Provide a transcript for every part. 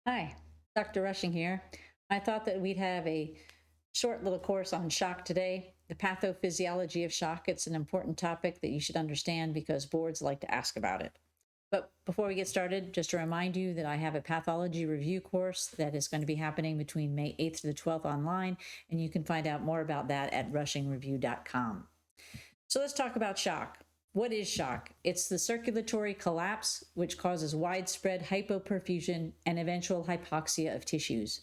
Hi, Dr. Rushing here. I thought that we'd have a short little course on shock today, the pathophysiology of shock. It's an important topic that you should understand because boards like to ask about it. But before we get started, just to remind you that I have a pathology review course that is going to be happening between May 8th to the 12th online, and you can find out more about that at rushingreview.com. So let's talk about shock. What is shock? It's the circulatory collapse which causes widespread hypoperfusion and eventual hypoxia of tissues.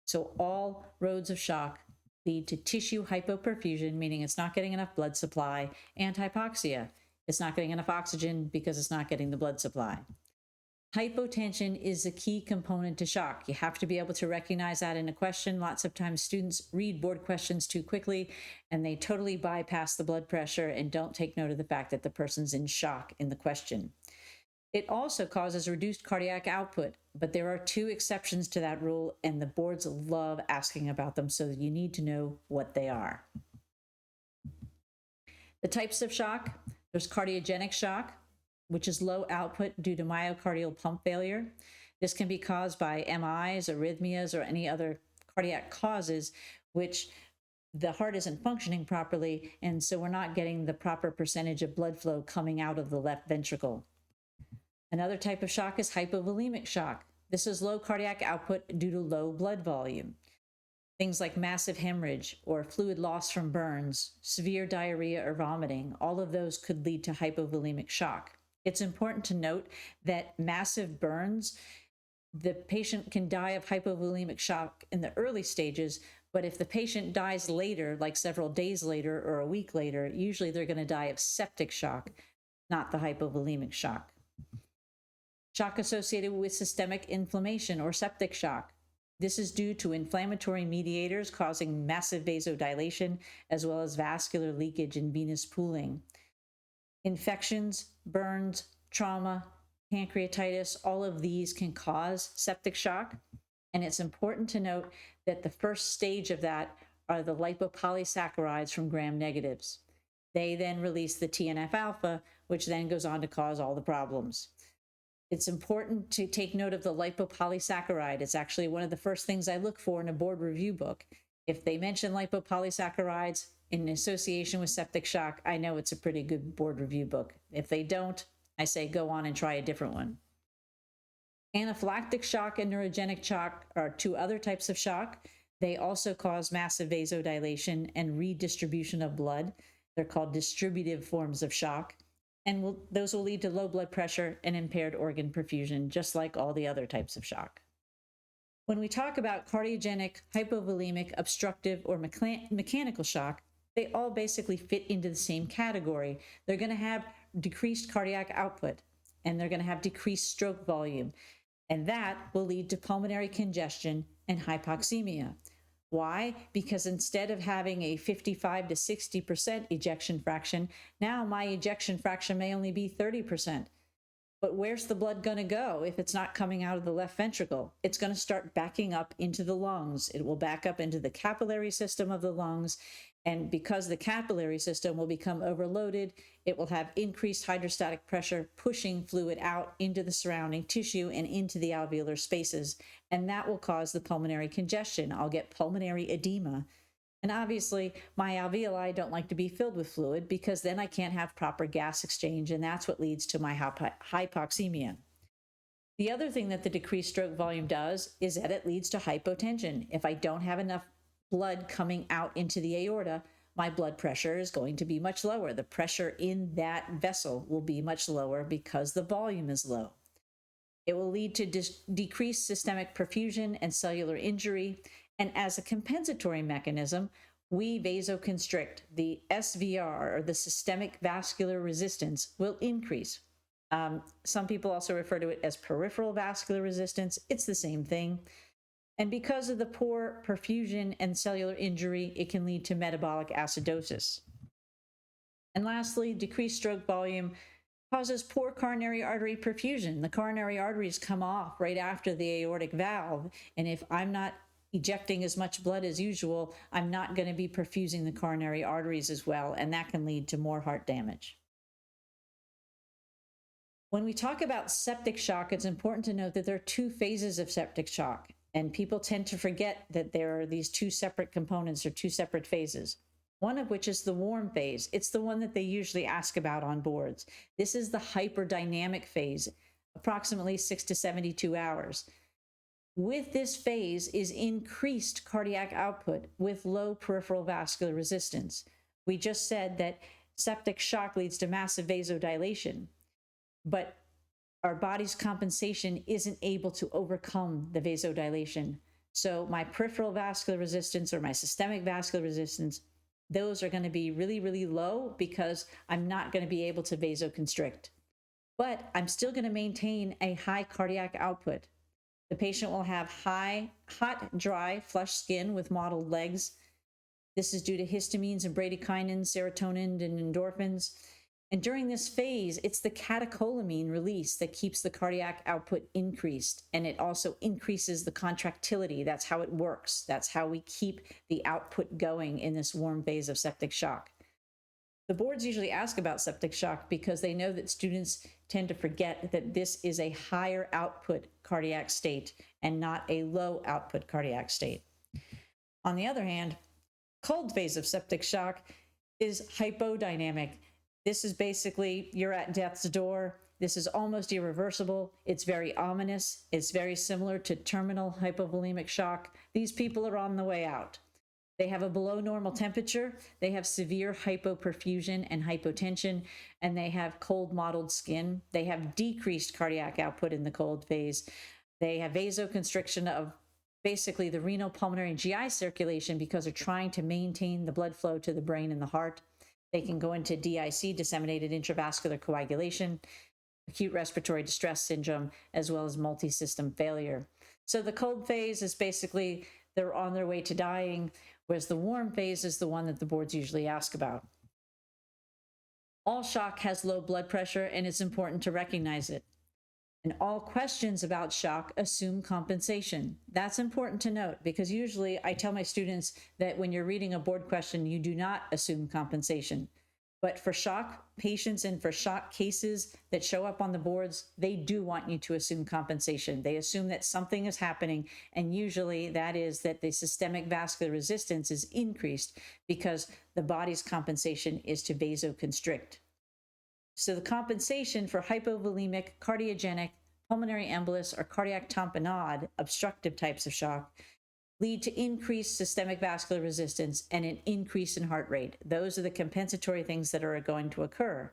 So all roads of shock lead to tissue hypoperfusion, meaning it's not getting enough blood supply, and hypoxia. It's not getting enough oxygen because it's not getting the blood supply. Hypotension is a key component to shock. You have to be able to recognize that in a question. Lots of times students read board questions too quickly and they totally bypass the blood pressure and don't take note of the fact that the person's in shock in the question. It also causes reduced cardiac output, but there are two exceptions to that rule, and the boards love asking about them, so you need to know what they are. The types of shock: there's cardiogenic shock, which is low output due to myocardial pump failure. This can be caused by MIs, arrhythmias, or any other cardiac causes, which the heart isn't functioning properly, and so we're not getting the proper percentage of blood flow coming out of the left ventricle. Another type of shock is hypovolemic shock. This is low cardiac output due to low blood volume. Things like massive hemorrhage or fluid loss from burns, severe diarrhea or vomiting, all of those could lead to hypovolemic shock. It's important to note that massive burns, the patient can die of hypovolemic shock in the early stages, but if the patient dies later, like several days later or a week later, usually they're going to die of septic shock, not the hypovolemic shock. Shock associated with systemic inflammation or septic shock. This is due to inflammatory mediators causing massive vasodilation, as well as vascular leakage and venous pooling. Infections, burns, trauma, pancreatitis, all of these can cause septic shock. And it's important to note that the first stage of that are the lipopolysaccharides from gram negatives. They then release the TNF alpha, which then goes on to cause all the problems. It's important to take note of the lipopolysaccharide. It's actually one of the first things I look for in a board review book. If they mention lipopolysaccharides in association with septic shock, I know it's a pretty good board review book. If they don't, I say go on and try a different one. Anaphylactic shock and neurogenic shock are two other types of shock. They also cause massive vasodilation and redistribution of blood. They're called distributive forms of shock. And those will lead to low blood pressure and impaired organ perfusion, just like all the other types of shock. When we talk about cardiogenic, hypovolemic, obstructive, or mechanical shock, they all basically fit into the same category. They're going to have decreased cardiac output, and they're going to have decreased stroke volume, and that will lead to pulmonary congestion and hypoxemia. Why? Because instead of having a 55 to 60% ejection fraction, now my ejection fraction may only be 30%. But where's the blood going to go if it's not coming out of the left ventricle? It's going to start backing up into the lungs. It will back up into the capillary system of the lungs. And because the capillary system will become overloaded, it will have increased hydrostatic pressure, pushing fluid out into the surrounding tissue and into the alveolar spaces. And that will cause the pulmonary congestion. I'll get pulmonary edema. And obviously, my alveoli don't like to be filled with fluid because then I can't have proper gas exchange, and that's what leads to my hypoxemia. The other thing that the decreased stroke volume does is that it leads to hypotension. If I don't have enough blood coming out into the aorta, my blood pressure is going to be much lower. The pressure in that vessel will be much lower because the volume is low. It will lead to decreased systemic perfusion and cellular injury. And as a compensatory mechanism, we vasoconstrict. The SVR, or the systemic vascular resistance, will increase. Some people also refer to it as peripheral vascular resistance. It's the same thing. And because of the poor perfusion and cellular injury, it can lead to metabolic acidosis. And lastly, decreased stroke volume causes poor coronary artery perfusion. The coronary arteries come off right after the aortic valve. And if I'm not ejecting as much blood as usual, I'm not going to be perfusing the coronary arteries as well. And that can lead to more heart damage. When we talk about septic shock, it's important to note that there are two phases of septic shock, and people tend to forget that there are these two separate components or two separate phases. One of which is the warm phase. It's the one that they usually ask about on boards. This is the hyperdynamic phase, approximately 6 to 72 hours. With this phase is increased cardiac output with low peripheral vascular resistance. We just said that septic shock leads to massive vasodilation, but our body's compensation isn't able to overcome the vasodilation. So my peripheral vascular resistance or my systemic vascular resistance, those are going to be really, really low because I'm not going to be able to vasoconstrict. But I'm still going to maintain a high cardiac output. The patient will have high, hot, dry, flushed skin with mottled legs. This is due to histamines and bradykinin, serotonin, and endorphins. And during this phase, it's the catecholamine release that keeps the cardiac output increased. And it also increases the contractility. That's how it works. That's how we keep the output going in this warm phase of septic shock. The boards usually ask about septic shock because they know that students tend to forget that this is a higher output cardiac state and not a low output cardiac state. On the other hand, cold phase of septic shock is hypodynamic. This is basically, you're at death's door. This is almost irreversible. It's very ominous. It's very similar to terminal hypovolemic shock. These people are on the way out. They have a below normal temperature. They have severe hypoperfusion and hypotension, and they have cold mottled skin. They have decreased cardiac output in the cold phase. They have vasoconstriction of basically the renal, pulmonary, and GI circulation because they're trying to maintain the blood flow to the brain and the heart. They can go into DIC, disseminated intravascular coagulation, acute respiratory distress syndrome, as well as multi-system failure. So the cold phase is basically they're on their way to dying, whereas the warm phase is the one that the boards usually ask about. All shock has low blood pressure, and it's important to recognize it. And all questions about shock assume compensation. That's important to note because usually I tell my students that when you're reading a board question, you do not assume compensation. But for shock patients and for shock cases that show up on the boards, they do want you to assume compensation. They assume that something is happening, and usually that is that the systemic vascular resistance is increased because the body's compensation is to vasoconstrict. So the compensation for hypovolemic, cardiogenic, pulmonary embolus, or cardiac tamponade, obstructive types of shock, lead to increased systemic vascular resistance and an increase in heart rate. Those are the compensatory things that are going to occur.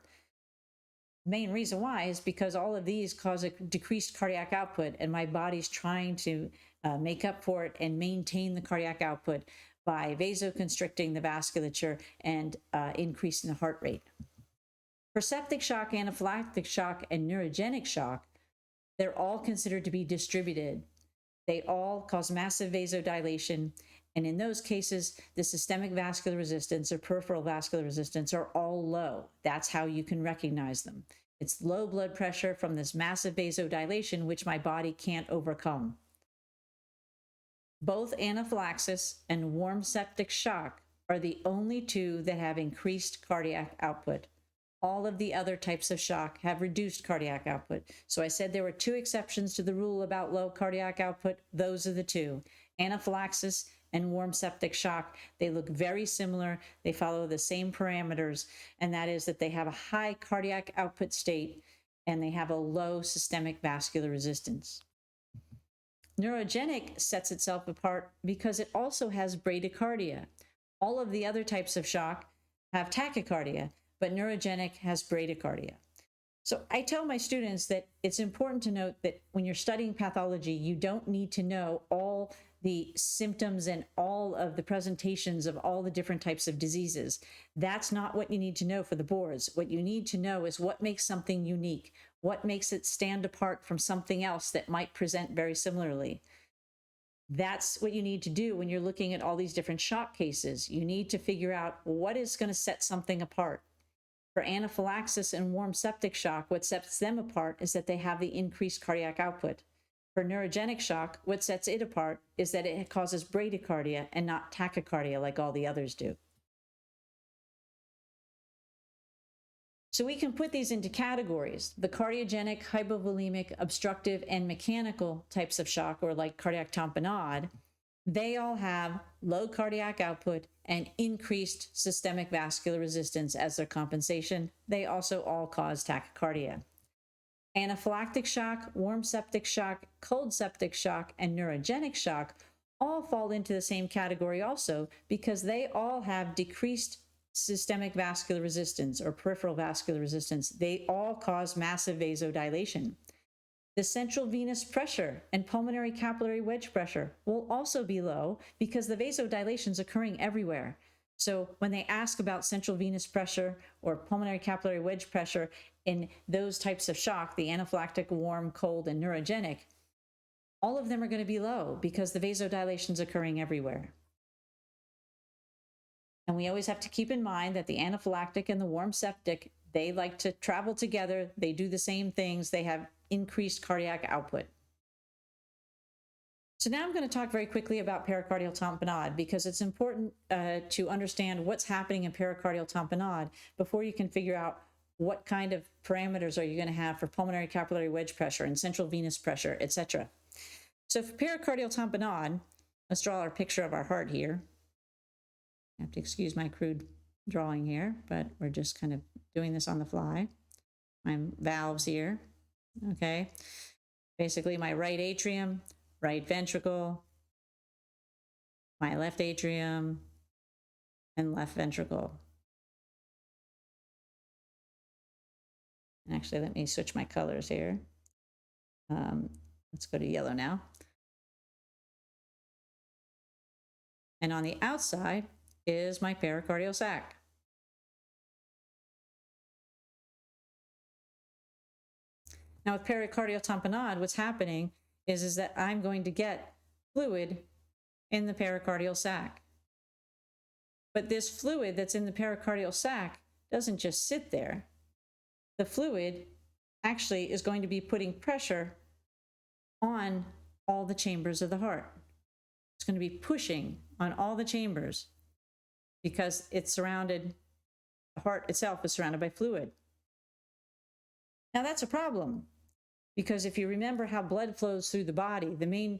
The main reason why is because all of these cause a decreased cardiac output, and my body's trying to make up for it and maintain the cardiac output by vasoconstricting the vasculature and increasing the heart rate. For septic shock, anaphylactic shock, and neurogenic shock, they're all considered to be distributed. They all cause massive vasodilation, and in those cases, the systemic vascular resistance or peripheral vascular resistance are all low. That's how you can recognize them. It's low blood pressure from this massive vasodilation, which my body can't overcome. Both anaphylaxis and warm septic shock are the only two that have increased cardiac output. All of the other types of shock have reduced cardiac output. So I said there were two exceptions to the rule about low cardiac output. Those are the two, anaphylaxis and warm septic shock. They look very similar. They follow the same parameters, and that is that they have a high cardiac output state and they have a low systemic vascular resistance. Neurogenic sets itself apart because it also has bradycardia. All of the other types of shock have tachycardia, but neurogenic has bradycardia. So I tell my students that it's important to note that when you're studying pathology, you don't need to know all the symptoms and all of the presentations of all the different types of diseases. That's not what you need to know for the boards. What you need to know is what makes something unique, what makes it stand apart from something else that might present very similarly. That's what you need to do when you're looking at all these different shock cases. You need to figure out what is going to set something apart. For anaphylaxis and warm septic shock, what sets them apart is that they have the increased cardiac output. For neurogenic shock, what sets it apart is that it causes bradycardia and not tachycardia like all the others do. So we can put these into categories: the cardiogenic, hypovolemic, obstructive, and mechanical types of shock, or like cardiac tamponade. They all have low cardiac output and increased systemic vascular resistance as their compensation. They also all cause tachycardia. Anaphylactic shock, warm septic shock, cold septic shock, and neurogenic shock all fall into the same category also, because they all have decreased systemic vascular resistance or peripheral vascular resistance. They all cause massive vasodilation. The central venous pressure and pulmonary capillary wedge pressure will also be low because the vasodilation is occurring everywhere. So when they ask about central venous pressure or pulmonary capillary wedge pressure in those types of shock, the anaphylactic, warm, cold, and neurogenic, all of them are going to be low because the vasodilation is occurring everywhere. And we always have to keep in mind that the anaphylactic and the warm septic, they like to travel together. They do the same things. They have increased cardiac output. So now I'm going to talk very quickly about pericardial tamponade, because it's important to understand what's happening in pericardial tamponade before you can figure out what kind of parameters are you going to have for pulmonary capillary wedge pressure and central venous pressure, etc. So for pericardial tamponade, let's draw our picture of our heart here. I have to excuse my crude drawing here, but we're just kind of doing this on the fly. My valves here, okay? Basically my right atrium, right ventricle, my left atrium, and left ventricle. And actually, let me switch my colors here. Let's go to yellow now. And on the outside is my pericardial sac. Now with pericardial tamponade, what's happening is that I'm going to get fluid in the pericardial sac. But this fluid that's in the pericardial sac doesn't just sit there. The fluid actually is going to be putting pressure on all the chambers of the heart. It's going to be pushing on all the chambers because it's surrounded, the heart itself is surrounded by fluid. Now that's a problem, because if you remember how blood flows through the body, the main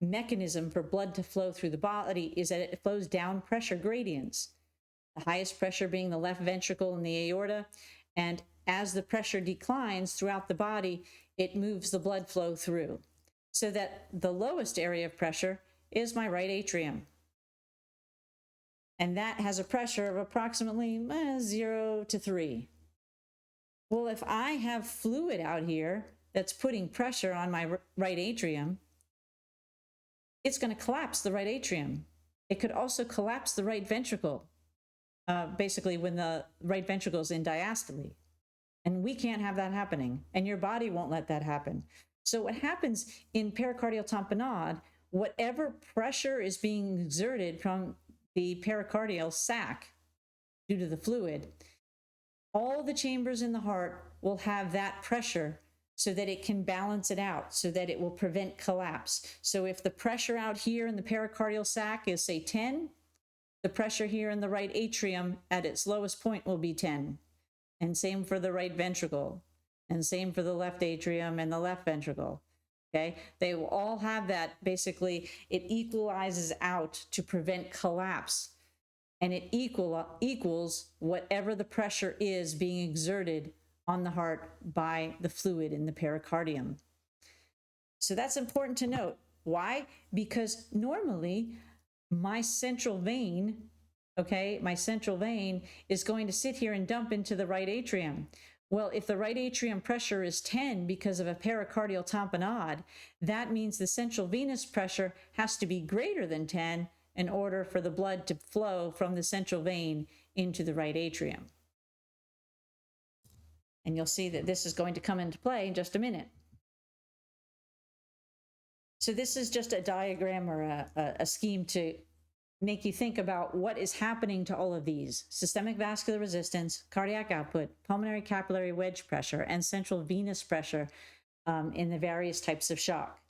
mechanism for blood to flow through the body is that it flows down pressure gradients. The highest pressure being the left ventricle and the aorta. And as the pressure declines throughout the body, it moves the blood flow through. So that the lowest area of pressure is my right atrium. And that has a pressure of approximately 0 to 3. Well, if I have fluid out here that's putting pressure on my right atrium, it's going to collapse the right atrium. It could also collapse the right ventricle, basically when the right ventricle is in diastole. And we can't have that happening, and your body won't let that happen. So what happens in pericardial tamponade, whatever pressure is being exerted from the pericardial sac due to the fluid, all the chambers in the heart will have that pressure so that it can balance it out, so that it will prevent collapse. So if the pressure out here in the pericardial sac is, say, 10, the pressure here in the right atrium at its lowest point will be 10. And same for the right ventricle, and same for the left atrium and the left ventricle. Okay, they will all have that. Basically, it equalizes out to prevent collapse, and it equals whatever the pressure is being exerted on the heart by the fluid in the pericardium. So that's important to note. Why? Because normally my central vein, my central vein is going to sit here and dump into the right atrium. Well, if the right atrium pressure is 10 because of a pericardial tamponade, that means the central venous pressure has to be greater than 10 in order for the blood to flow from the central vein into the right atrium. And you'll see that this is going to come into play in just a minute. So this is just a diagram or a scheme to make you think about what is happening to all of these: systemic vascular resistance, cardiac output, pulmonary capillary wedge pressure, and central venous pressure in the various types of shock.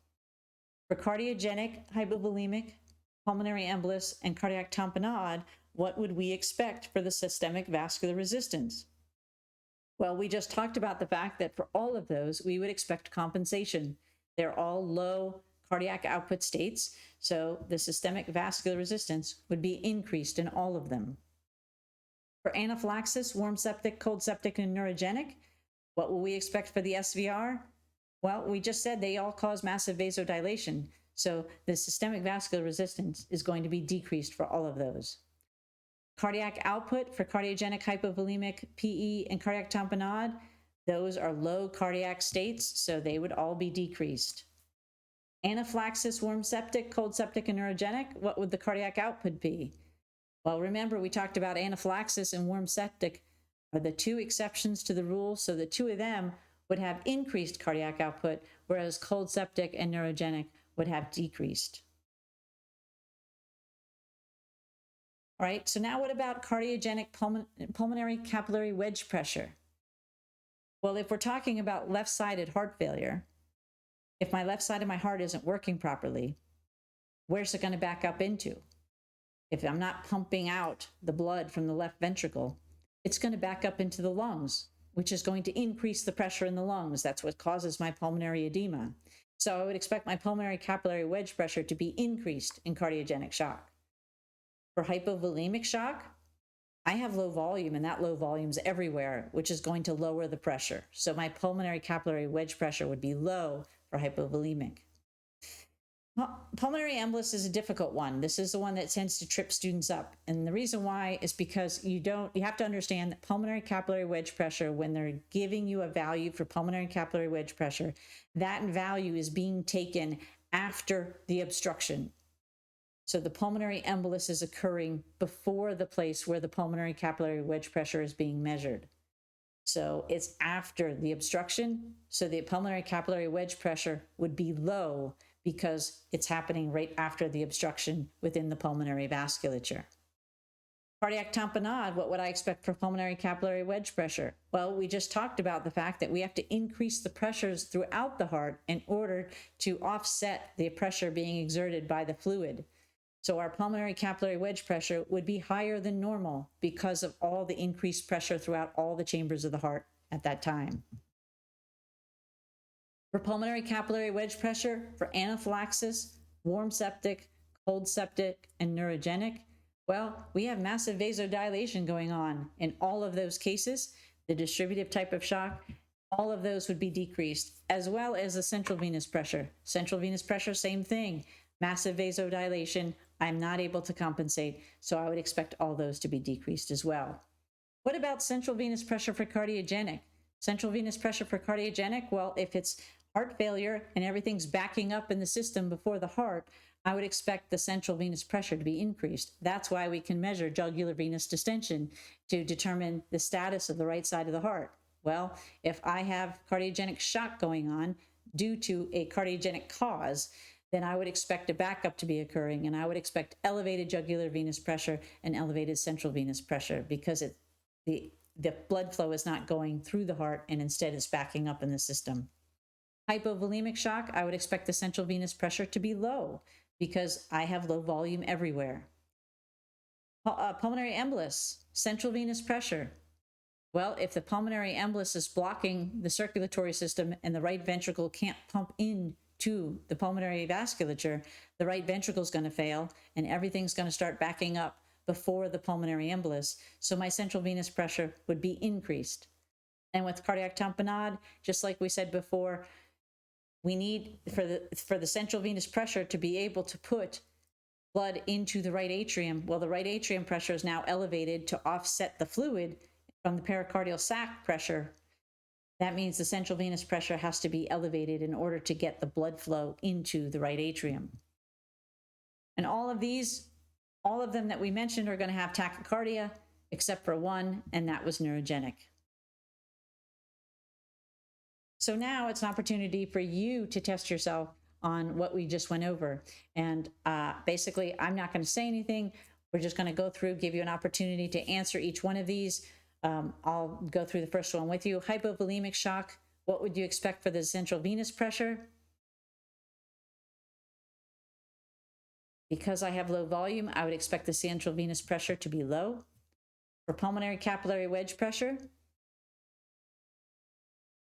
For cardiogenic, hypovolemic, pulmonary embolus, and cardiac tamponade, what would we expect for the systemic vascular resistance? Well, we just talked about the fact that for all of those, we would expect compensation. They're all low cardiac output states, so the systemic vascular resistance would be increased in all of them. For anaphylaxis, warm septic, cold septic, and neurogenic, what will we expect for the SVR? Well, we just said they all cause massive vasodilation, so the systemic vascular resistance is going to be decreased for all of those. Cardiac output for cardiogenic, hypovolemic, PE, and cardiac tamponade, those are low cardiac states, so they would all be decreased. Anaphylaxis, warm septic, cold septic, and neurogenic, what would the cardiac output be? Well, remember we talked about anaphylaxis and warm septic are the two exceptions to the rule, so the two of them would have increased cardiac output, whereas cold septic and neurogenic would have decreased. All right, so now what about cardiogenic pulmonary capillary wedge pressure? Well, if we're talking about left-sided heart failure, if my left side of my heart isn't working properly, where's it going to back up into? If I'm not pumping out the blood from the left ventricle, it's going to back up into the lungs, which is going to increase the pressure in the lungs. That's what causes my pulmonary edema. So I would expect my pulmonary capillary wedge pressure to be increased in cardiogenic shock. For hypovolemic shock, I have low volume, and that low volume is everywhere, which is going to lower the pressure. So my pulmonary capillary wedge pressure would be low for hypovolemic. Pulmonary embolus is a difficult one. This is the one that tends to trip students up. And the reason why is because you have to understand that pulmonary capillary wedge pressure, when they're giving you a value for pulmonary capillary wedge pressure, that value is being taken after the obstruction. So the pulmonary embolus is occurring before the place where the pulmonary capillary wedge pressure is being measured. So it's after the obstruction. So the pulmonary capillary wedge pressure would be low because it's happening right after the obstruction within the pulmonary vasculature. Cardiac tamponade, what would I expect for pulmonary capillary wedge pressure? Well, we just talked about the fact that we have to increase the pressures throughout the heart in order to offset the pressure being exerted by the fluid. So our pulmonary capillary wedge pressure would be higher than normal because of all the increased pressure throughout all the chambers of the heart at that time. For pulmonary capillary wedge pressure, for anaphylaxis, warm septic, cold septic, and neurogenic, well, we have massive vasodilation going on in all of those cases. The distributive type of shock, all of those would be decreased, as well as the central venous pressure. Central venous pressure, same thing. Massive vasodilation, I'm not able to compensate, so I would expect all those to be decreased as well. What about central venous pressure for cardiogenic? Central venous pressure for cardiogenic, well, if it's heart failure and everything's backing up in the system before the heart, I would expect the central venous pressure to be increased. That's why we can measure jugular venous distension to determine the status of the right side of the heart. Well, if I have cardiogenic shock going on due to a cardiogenic cause, then I would expect a backup to be occurring, and I would expect elevated jugular venous pressure and elevated central venous pressure because the blood flow is not going through the heart and instead is backing up in the system. Hypovolemic shock, I would expect the central venous pressure to be low because I have low volume everywhere. Pulmonary embolus, central venous pressure. Well, if the pulmonary embolus is blocking the circulatory system and the right ventricle can't pump in to the pulmonary vasculature, the right ventricle is going to fail and everything's going to start backing up before the pulmonary embolus. So my central venous pressure would be increased. And with cardiac tamponade, just like we said before, we need for the central venous pressure to be able to put blood into the right atrium. Well, the right atrium pressure is now elevated to offset the fluid from the pericardial sac pressure. That means the central venous pressure has to be elevated in order to get the blood flow into the right atrium. And all of them that we mentioned are going to have tachycardia, except for one, and that was neurogenic. So now it's an opportunity for you to test yourself on what we just went over. And basically, I'm not going to say anything. We're just going to go through, give you an opportunity to answer each one of these. I'll go through the first one with you. Hypovolemic shock, what would you expect for the central venous pressure? Because I have low volume, I would expect the central venous pressure to be low. For pulmonary capillary wedge pressure,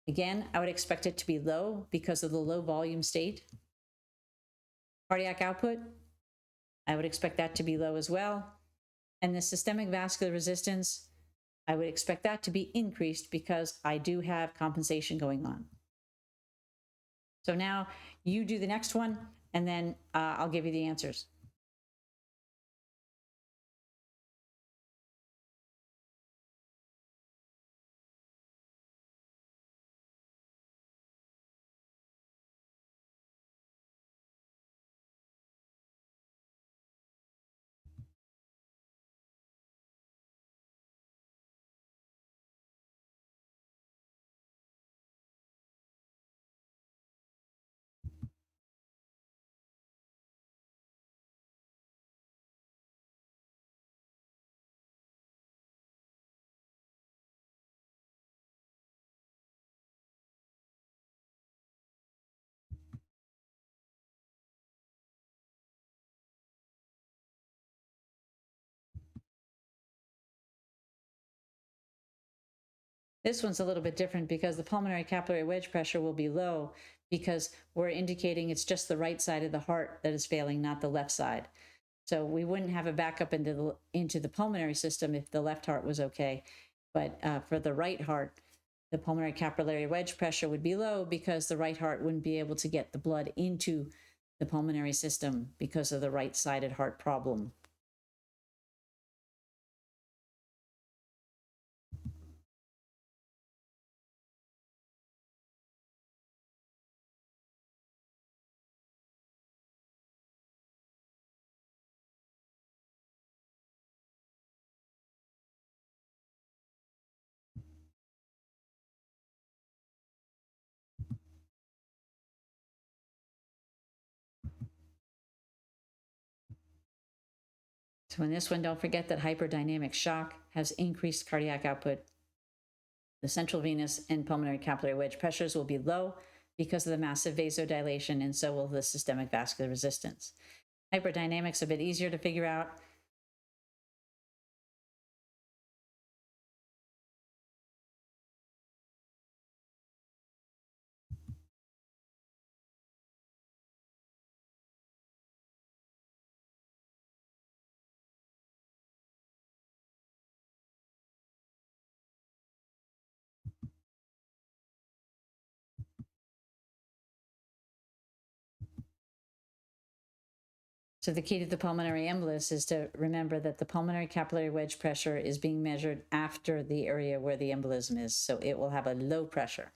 Again, I would expect it to be low because of the low volume state. Cardiac output, I would expect that to be low as well. And the systemic vascular resistance, I would expect that to be increased because I do have compensation going on. So now you do the next one, and then I'll give you the answers. This one's a little bit different because the pulmonary capillary wedge pressure will be low because we're indicating it's just the right side of the heart that is failing, not the left side. So we wouldn't have a backup into the pulmonary system if the left heart was okay. But for the right heart, the pulmonary capillary wedge pressure would be low because the right heart wouldn't be able to get the blood into the pulmonary system because of the right-sided heart problem. So in this one, don't forget that hyperdynamic shock has increased cardiac output. The central venous and pulmonary capillary wedge pressures will be low because of the massive vasodilation, and so will the systemic vascular resistance. Hyperdynamic's a bit easier to figure out. So the key to the pulmonary embolus is to remember that the pulmonary capillary wedge pressure is being measured after the area where the embolism is. So it will have a low pressure.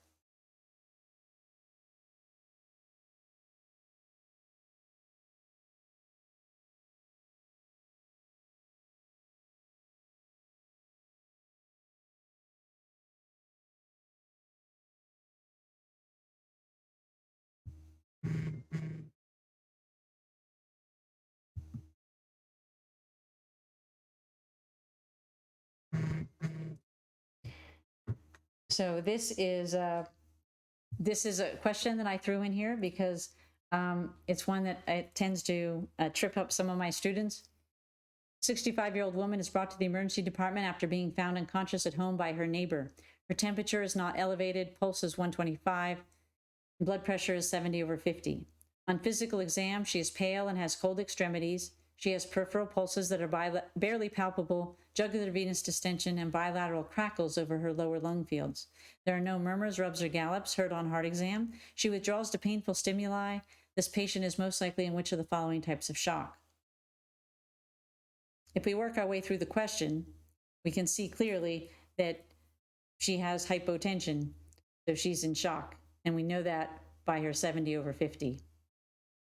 So this is a question that I threw in here because it's one that tends to trip up some of my students. 65-year-old woman is brought to the emergency department after being found unconscious at home by her neighbor. Her temperature is not elevated, pulse is 125, blood pressure is 70/50. On physical exam, she is pale and has cold extremities. She has peripheral pulses that are barely palpable, jugular venous distension, and bilateral crackles over her lower lung fields. There are no murmurs, rubs, or gallops heard on heart exam. She withdraws to painful stimuli. This patient is most likely in which of the following types of shock? If we work our way through the question, we can see clearly that she has hypotension, so she's in shock. And we know that by her 70/50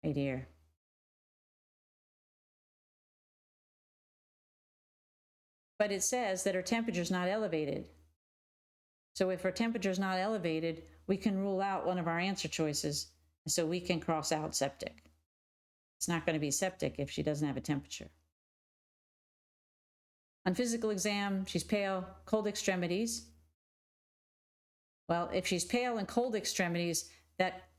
right here. But it says that her temperature is not elevated. So if her temperature is not elevated, we can rule out one of our answer choices. So we can cross out septic. It's not going to be septic if she doesn't have a temperature. On physical exam, she's pale, cold extremities. Well, if she's pale and cold extremities, that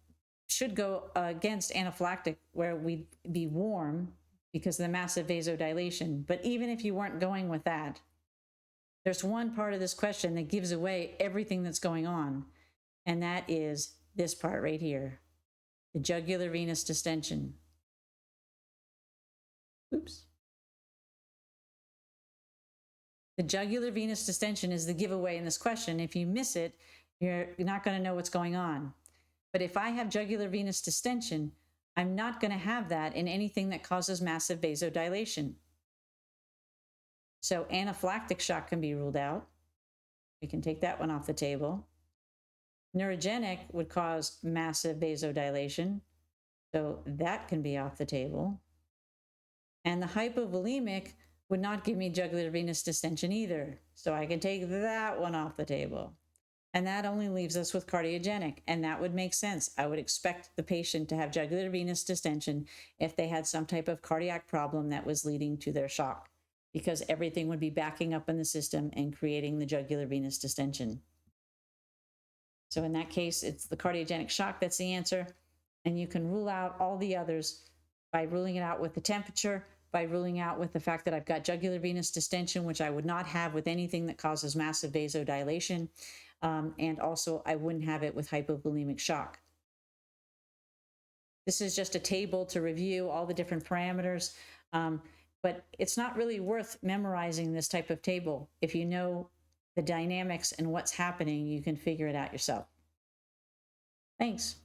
should go against anaphylactic, where we'd be warm because of the massive vasodilation. But even if you weren't going with that, there's one part of this question that gives away everything that's going on. and that is this part right here, the jugular venous distension. Oops. The jugular venous distension is the giveaway in this question. If you miss it, you're not going to know what's going on. But if I have jugular venous distension, I'm not going to have that in anything that causes massive vasodilation. So anaphylactic shock can be ruled out. We can take that one off the table. Neurogenic would cause massive vasodilation, so that can be off the table. And the hypovolemic would not give me jugular venous distension either, so I can take that one off the table. And that only leaves us with cardiogenic, and that would make sense. I would expect the patient to have jugular venous distension if they had some type of cardiac problem that was leading to their shock, because everything would be backing up in the system and creating the jugular venous distension. So in that case, it's the cardiogenic shock that's the answer. And you can rule out all the others by ruling it out with the temperature, by ruling out with the fact that I've got jugular venous distension, which I would not have with anything that causes massive vasodilation. And also, I wouldn't have it with hypovolemic shock. This is just a table to review all the different parameters, but it's not really worth memorizing this type of table. If you know the dynamics and what's happening, you can figure it out yourself. Thanks.